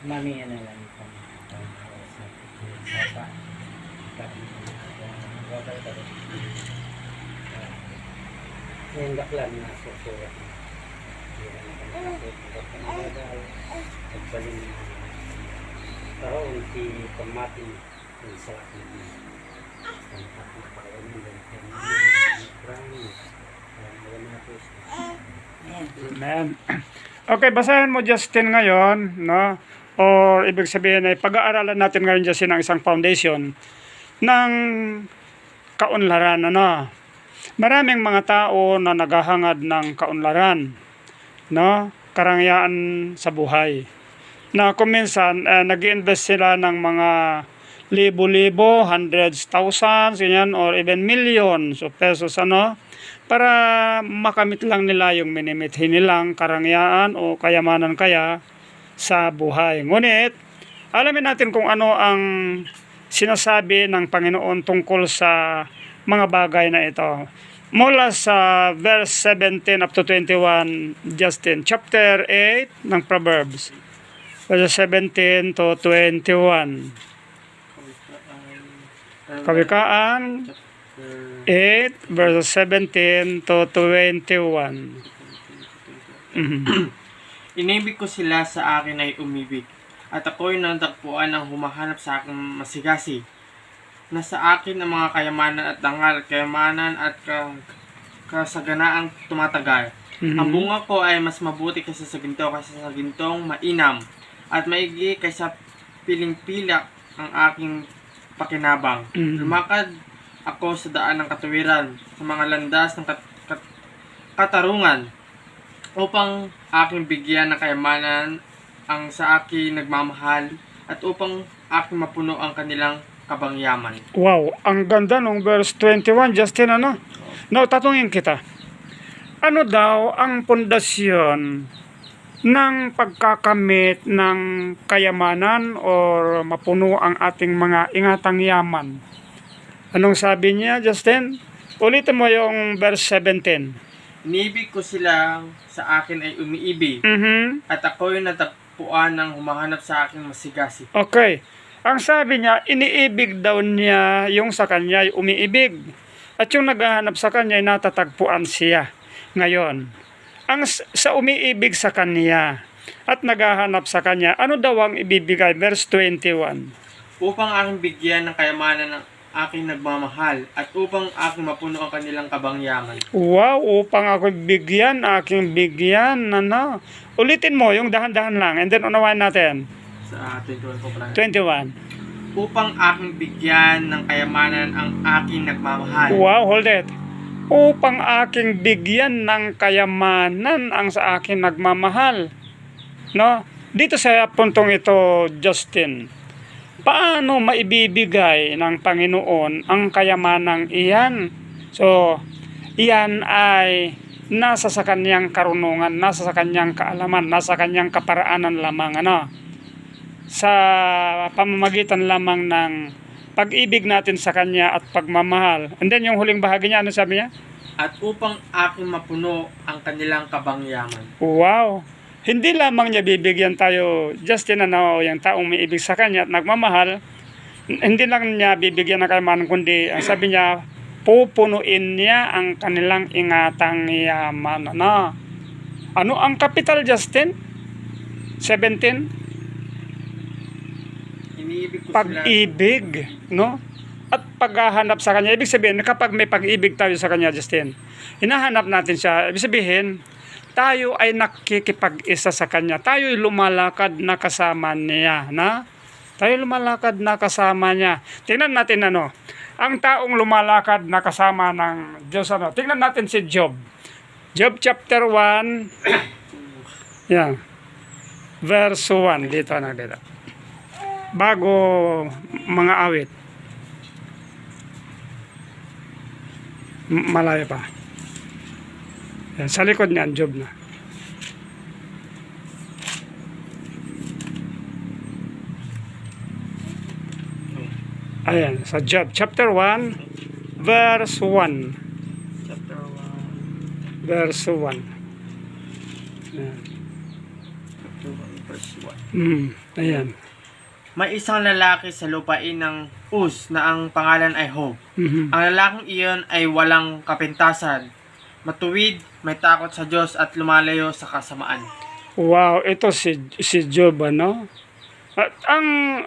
Mami ano lang ito. Sapa. Yung gaklan na susurat. Nagbaling taon si pamati ng salak niya. Ang pagkakaroon mo lang Amen. Okay, basahin mo Justin ngayon, no? O ibig sabihin ay pag-aaralan natin ngayon Justin ang isang foundation ng kaunlaran, ano? Maraming mga tao na naghahangad ng kaunlaran, no? Karangyaan sa buhay. Na kung minsan nag-invest sila ng mga libo-libo, hundreds, thousands, ganyan, or even millions of pesos, ano? Para makamit lang nila yung minimithi nilang karangyaan o kayamanan kaya sa buhay. Ngunit, alamin natin kung ano ang sinasabi ng Panginoon tungkol sa mga bagay na ito. Mula sa verse 17 up to 21, Justin, chapter 8 ng Proverbs, verse 17 to 21. Kawikaan 8 verse 17 to 21. Inibig ko sila sa akin ay umibig, at ako'y natagpuan ng humahanap sa aking masigasi. Nasa akin ang mga kayamanan at dangal, kayamanan at kasaganaang tumatagal. Ang bunga ko ay mas mabuti kaysa sa ginto, kaysa sa gintong mainam, at maigi kaysa piling-pilak ang aking pakinabang. Lumakad ako sa daan ng katuwiran, sa mga landas ng katarungan, upang aking bigyan ng kayamanan ang sa akin nagmamahal, at upang aking mapuno ang kanilang kabangyaman. Wow, ang ganda nung verse 21, Justin, ano? Now, tatungin kita. Ano daw ang pundasyon ng pagkakamit ng kayamanan or mapuno ang ating mga ingatang yaman? Anong sabi niya, Justin? Ulitin mo yung verse 17. Inibig ko sila sa akin ay umiibig, at ako'y natagpuan ng humahanap sa aking masigasi. Okay. Ang sabi niya, iniibig daw niya yung sa kanya ay umiibig. At yung naghahanap sa kanya ay natatagpuan siya. Ngayon, ang sa umiibig sa kanya at naghahanap sa kanya, ano daw ang ibibigay? Verse 21. Upang aking bigyan ng kayamanan ng aking nagmamahal, at upang aking mapuno ang kanilang kabangyaman. Wow, upang ako aking bigyan, ano? Ulitin mo, yung dahan-dahan lang, and then unawain natin. Sa 21 po pala. 21. Upang aking bigyan ng kayamanan ang aking nagmamahal. Wow, hold it. Upang aking bigyan ng kayamanan ang sa akin nagmamahal. No? Dito sa puntong ito, Justin, paano maibibigay ng Panginoon ang kayamanang iyan? So, iyan ay nasa sa kanyang karunungan, nasa sa kanyang kaalaman, nasa kanyang kaparaanan lamang, ano? Sa pamamagitan lamang ng pag-ibig natin sa kanya at pagmamahal. And then yung huling bahagi niya, ano sabi niya? At upang aking mapuno ang kanilang kabangyaman. Wow! Hindi lamang niya bibigyan tayo, Justin, ano, yung taong may ibig sa kanya at nagmamahal, hindi lang niya bibigyan ng kayamanan, kundi ang sabi niya, pupunuin niya ang kanilang ingatang yaman. Ano ang capital, Justin? 17? Iniibig ko Pag-ibig, no? At paghahanap sa kanya. Ibig sabihin, kapag may pag-ibig tayo sa kanya, Justin, hinahanap natin siya. Ibig sabihin, tayo ay nakikipag-isa sa kanya. Tayo ay lumalakad na kasama niya, na? Tayo lumalakad na kasama niya. Tingnan natin, ano, ang taong lumalakad na kasama ng Diyos, ano? Tingnan natin si Job. Job chapter 1, yeah, verse 1, dito. Bago mga awit. Malayo pa. Yan, sa likod niyan, Job na. Ayan, sa Job, chapter 1, verse 1. Chapter 1. Verse 1. Ayan. verse 1. Ayan. May isang lalaki sa lupain ng Uz na ang pangalan ay Job. Mhm. Ang lalaking iyon ay walang kapintasan, matuwid, may takot sa Diyos at lumalayo sa kasamaan. Wow, ito si Job, ano? At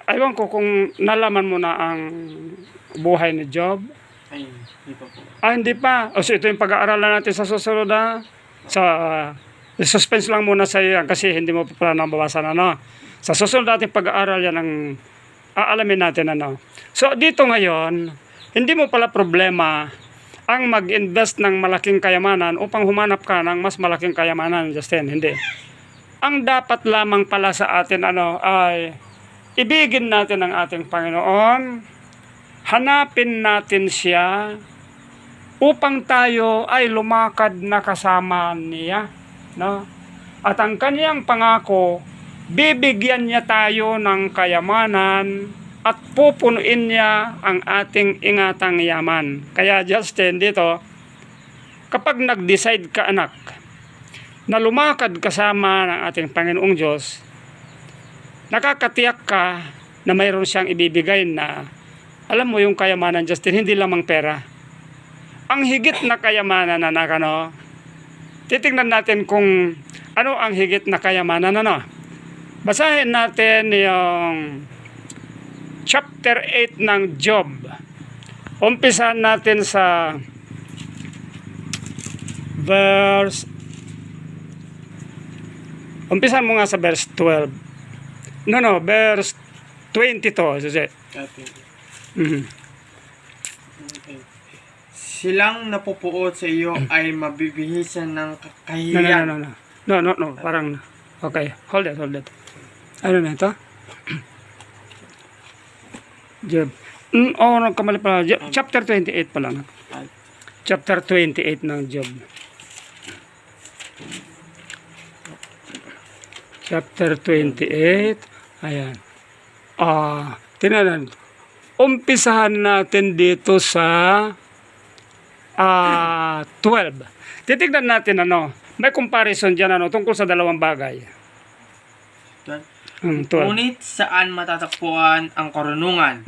aywan ko kung nalaman mo na ang buhay ni Job. Ay, hindi pa po. Hindi pa. O, so ito yung pag-aaralan natin sa susunod, ha? Suspense lang muna sa iyo yan kasi hindi mo pa pala nababasan, ano? Sa susunod natin pag-aaral yan ang aalamin natin, ano? So, dito ngayon, hindi mo pala problema ang mag-invest ng malaking kayamanan upang humanap ka ng mas malaking kayamanan, Justin. Hindi. Ang dapat lamang pala sa atin, ano, ay ibigin natin ang ating Panginoon, hanapin natin siya upang tayo ay lumakad na kasama niya, no? At ang kaniyang pangako, bibigyan niya tayo ng kayamanan at pupunuin niya ang ating ingatang yaman. Kaya Justin, dito, kapag nag-decide ka, anak, na lumakad kasama ng ating Panginoong Diyos, nakakatiyak ka na mayroon siyang ibibigay na, alam mo yung kayamanan, Justin, hindi lamang pera. Ang higit na kayamanan, anak, ano, titingnan natin kung ano ang higit na kayamanan, ano. Basahin natin yung chapter 8 ng Job. Umpisahan natin sa umpisahan mo nga sa verse 12. Verse 22. Okay. Silang napupuot sa iyo ay mabibihisan ng kahihiyan. No. Parang, okay. Hold it. Ano na ito? Job. Nagkamali pala. Chapter 28 pala. No? Chapter 28 ng Job. Chapter 28. Ayan. Tinanan. Umpisahan natin dito sa 12. Titignan natin, ano, may comparison dyan, ano, tungkol sa dalawang bagay. 12. Ngunit saan matatagpuan ang karunungan?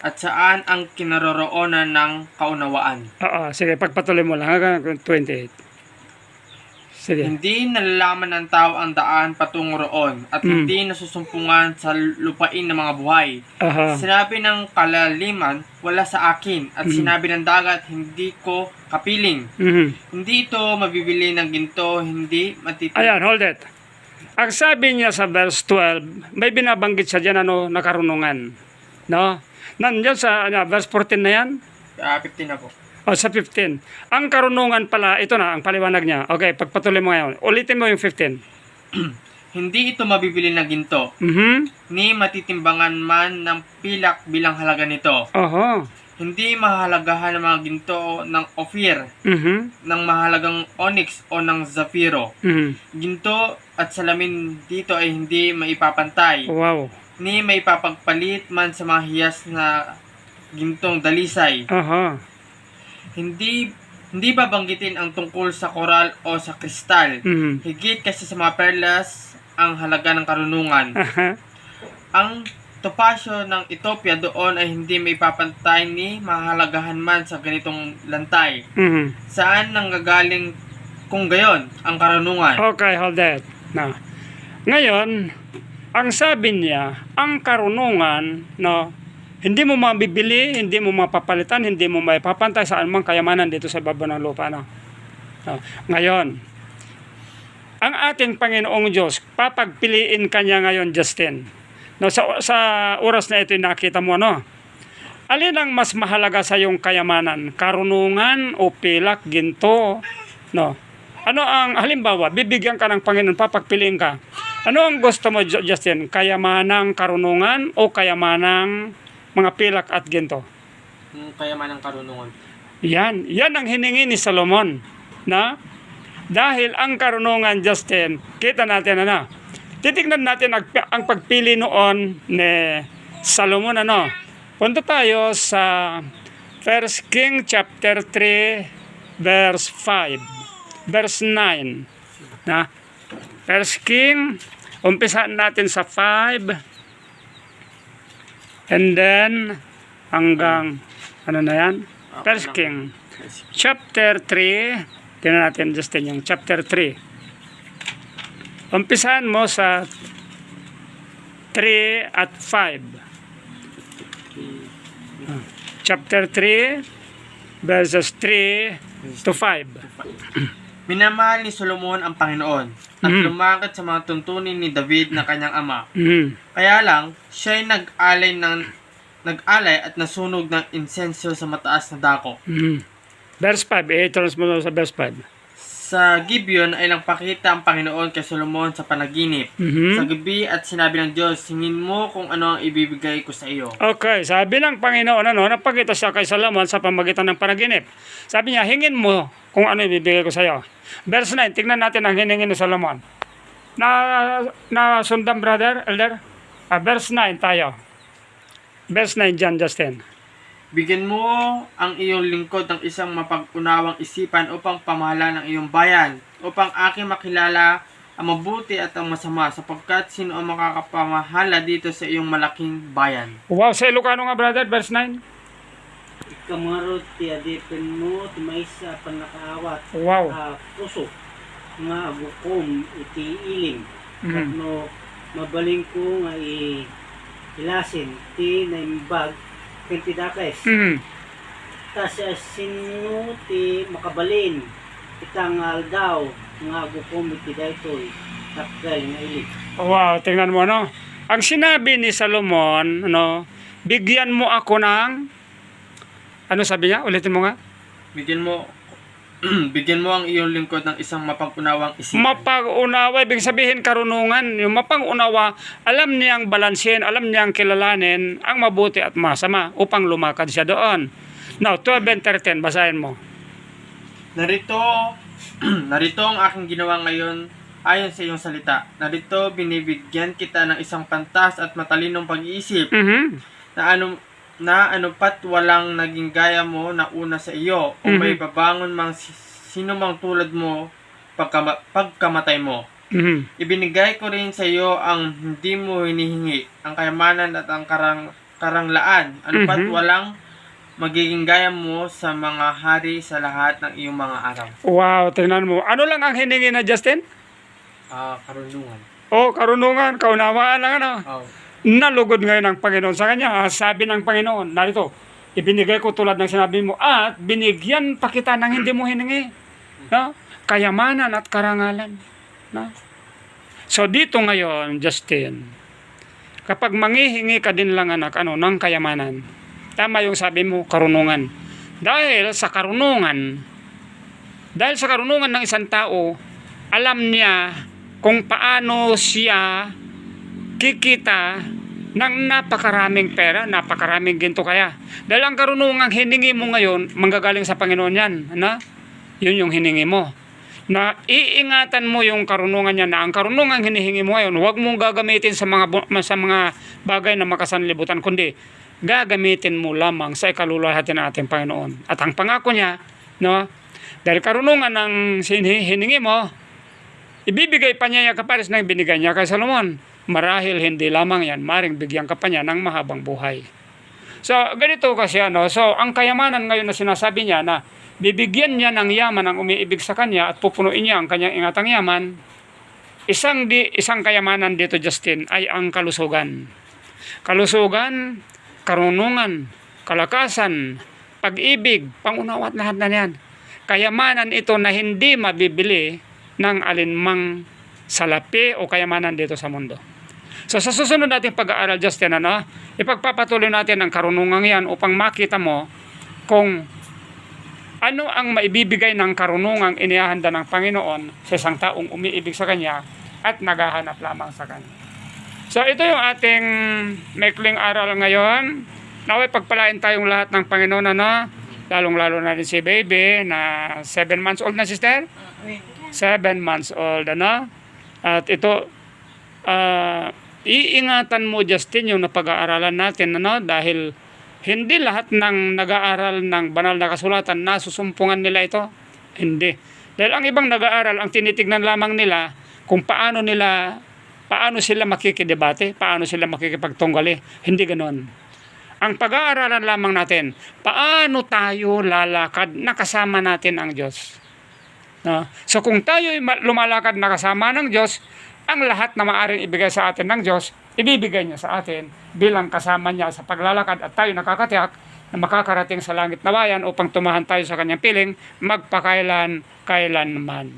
At saan ang kinaroroonan ng kaunawaan? Sige, pagpatuloy mo lang hanggang 28. Sige. Hindi nalalaman ng tao ang daan patungo roon at hindi nasusumpungan sa lupain ng mga buhay. Sinabi ng kalaliman, wala sa akin, at sinabi ng dagat, hindi ko kapiling. Hindi ito mabibili ng ginto, hindi matitindig. Ayan, hold it. Ang sabi niya sa verse 12, may binabanggit siya dyan, ano, na karunungan. No? Nandiyan sa verse 14 na yan? 15 na po. Sa 15. Ang karunungan pala, ito na, ang paliwanag niya. Okay, pagpatuloy mo ngayon. Ulitin mo yung 15. Hindi ito mabibili ng ginto, ni matitimbangan man ng pilak bilang halaga nito. Hindi mahalagahan ng mga ginto ng Ophir, ng mahalagang onyx o ng zafiro. Ginto at salamin dito ay hindi maipapantay. Wow. Ni maipapagpalit man sa mga hiyas na gintong dalisay. Hindi babanggitin ang tungkol sa koral o sa kristal. Higit kasi sa mga perlas ang halaga ng karunungan. Ang topasyo ng Ethiopia doon ay hindi maipapantay ni mahalagahan man sa ganitong lantay. Saan nanggagaling kung gayon ang karunungan? Okay, hold that. Now, ngayon, ang sabi niya, ang karunungan, no, hindi mo mabibili, hindi mo mapapalitan, hindi mo maipapantay sa anumang kayamanan dito sa baba ng lupa. No? Ngayon, ang ating Panginoong Diyos, papagpiliin kanya ngayon, Justin. No, sa oras na ito nakita mo, no? Alin ang mas mahalaga sa iyong kayamanan? Karunungan o pilak, ginto? No? Ano ang, halimbawa, bibigyan ka ng Panginoon, papagpiliin ka. Ano ang gusto mo, Justin? Kayamanang karunungan o kayamanang mga pilak at ginto? Kayamanang karunungan. Yan ang hiningi ni Solomon. Na? Dahil ang karunungan, Justin, kita natin, ano? Titignan natin ang pagpili noon ni Solomon, ano? Punta tayo sa 1 King chapter 3 verse 5, verse 9. Na? 1 First King, umpisahan natin sa 5. And then, hanggang, ano na yan? First King. Chapter 3. Tingnan natin, Justin, yung chapter 3. Umpisahan mo sa 3 at 5. Chapter 3, verses 3 to 5. Minamahal ni Solomon ang Panginoon at lumakad sa mga tuntunin ni David na kanyang ama. Kaya lang, siya'y nag-alay at nasunog ng insenso sa mataas na dako. Verse 5, i-turns mo sa verse 5. Sa Gibeon ay nagpakita ang Panginoon kay Solomon sa panaginip. Sa gabi at sinabi ng Diyos, singin mo kung ano ang ibibigay ko sa iyo. Okay, sabi ng Panginoon, napakita siya kay Solomon sa pamagitan ng panaginip. Sabi niya, hingin mo kung ano ibibigay ko sa iyo. Verse 9, tignan natin ang hiningin ni Solomon. Na sundan, brother, elder? Verse 9 tayo. Verse 9 dyan, Justin. Bigyan mo ang iyong lingkod ng isang mapag-unawang isipan upang pamahalaan ang iyong bayan, upang aking makilala ang mabuti at ang masama, sapagkat sino ang makakapamahala dito sa iyong malaking bayan. Wow, sa Ilocano nga, brother, verse 9. Ikamarot ti adipin mo ti maysa panakaawat. Wow. Puso nga gukom iti ilim. No mabaling ko nga ilasin ti naimbag iti dakes. Tas sino ti makabalin itangal daw nga gukom iti daytoy takgal nga ilim. Wow, tingnan mo, no? Ang sinabi ni Solomon, bigyan mo ako ng, ano sabi niya? Ulitin mo nga. Bigyan mo ang iyong lingkod ng isang mapag-unawang isipan. Mapag-unawa, ibig sabihin karunungan. Yung mapag-unawa, alam niyang balansin, alam niyang kilalanin ang mabuti at masama upang lumakad siya doon. Now, 12 and 13, basahin mo. Narito ang aking ginawa ngayon ayon sa iyong salita. Narito binibigyan kita ng isang pantas at matalinong pag-iisip na anupat walang naging gaya mo na una sa iyo o may babangon mang sino mang tulad mo pagkamatay mo. Ibinigay ko rin sa iyo ang hindi mo hinihingi, ang kayamanan at ang karanglaan. Anupat walang magiging gaya mo sa mga hari sa lahat ng iyong mga araw. Wow, tingnan mo. Ano lang ang hiningi na Justin? Karunungan. Karunungan, kaunawaan lang, Oh. Nalugod ngayon ang Panginoon sa kanya. Sabi ng Panginoon, narito, ibinigay ko tulad ng sinabi mo at binigyan pa kita ng hindi mo hiningi. No? Kayamanan at karangalan. No? So dito ngayon, Justin, kapag manghihingi ka din lang anak, ng kayamanan, tama yung sabi mo, karunungan. Dahil sa karunungan ng isang tao, alam niya kung paano siya kikita ng napakaraming pera, napakaraming ginto kaya. Dahil ang karunungang hiningi mo ngayon, manggagaling sa Panginoon yan. Yun yung hiningi mo. Na iingatan mo yung karunungan niya, na ang karunungang hinihingi mo ngayon, huwag mong gagamitin sa mga bagay na makasanlibutan, kundi gagamitin mo lamang sa ikalulwalhati ng ating Panginoon. At ang pangako niya, dahil karunungan ng hiningi mo, ibibigay pa niya kapares ng binigay niya kay Solomon. Marahil hindi lamang yan, maring bigyan ka pa niya ng mahabang buhay. So, ganito kasi So, ang kayamanan ngayon na sinasabi niya na bibigyan niya ng yaman ang umiibig sa kanya at pupunuin niya ang kanyang ingatang yaman, isang kayamanan dito, Justin, ay ang kalusugan. Kalusugan, karunungan, kalakasan, pag-ibig, pangunawa at lahat na yan. Kayamanan ito na hindi mabibili ng alinmang salapi o kayamanan dito sa mundo. So sa susunod natin pag-aaral, Justin, ipagpapatuloy natin ang karunungan yan upang makita mo kung ano ang maibibigay ng karunungang inihahanda ng Panginoon sa isang taong umiibig sa Kanya at naghahanap lamang sa Kanya. So ito yung ating maikling aral ngayon. Naway pagpalain tayong lahat ng Panginoon, lalong-lalo na rin si baby na 7 months old na, sister? 7 months old, At ito, iingatan mo, Justin, yung napag-aaralan natin, dahil hindi lahat ng nag-aaral ng banal na kasulatan nasusumpungan nila ito. Hindi. Dahil ang ibang nag-aaral, ang tinitignan lamang nila kung paano sila makikidebate, paano sila makikipagtunggali. Hindi ganoon. Ang pag-aaralan lamang natin, paano tayo lalakad na kasama natin ang Diyos. No? So kung tayo lumalakad na kasama ng Diyos, ang lahat na maaaring ibigay sa atin ng Diyos, ibibigay niya sa atin bilang kasama niya sa paglalakad, at tayo nakakatiyak na makakarating sa langit na bayan upang tumahan tayo sa kanyang piling magpakailan-kailanman.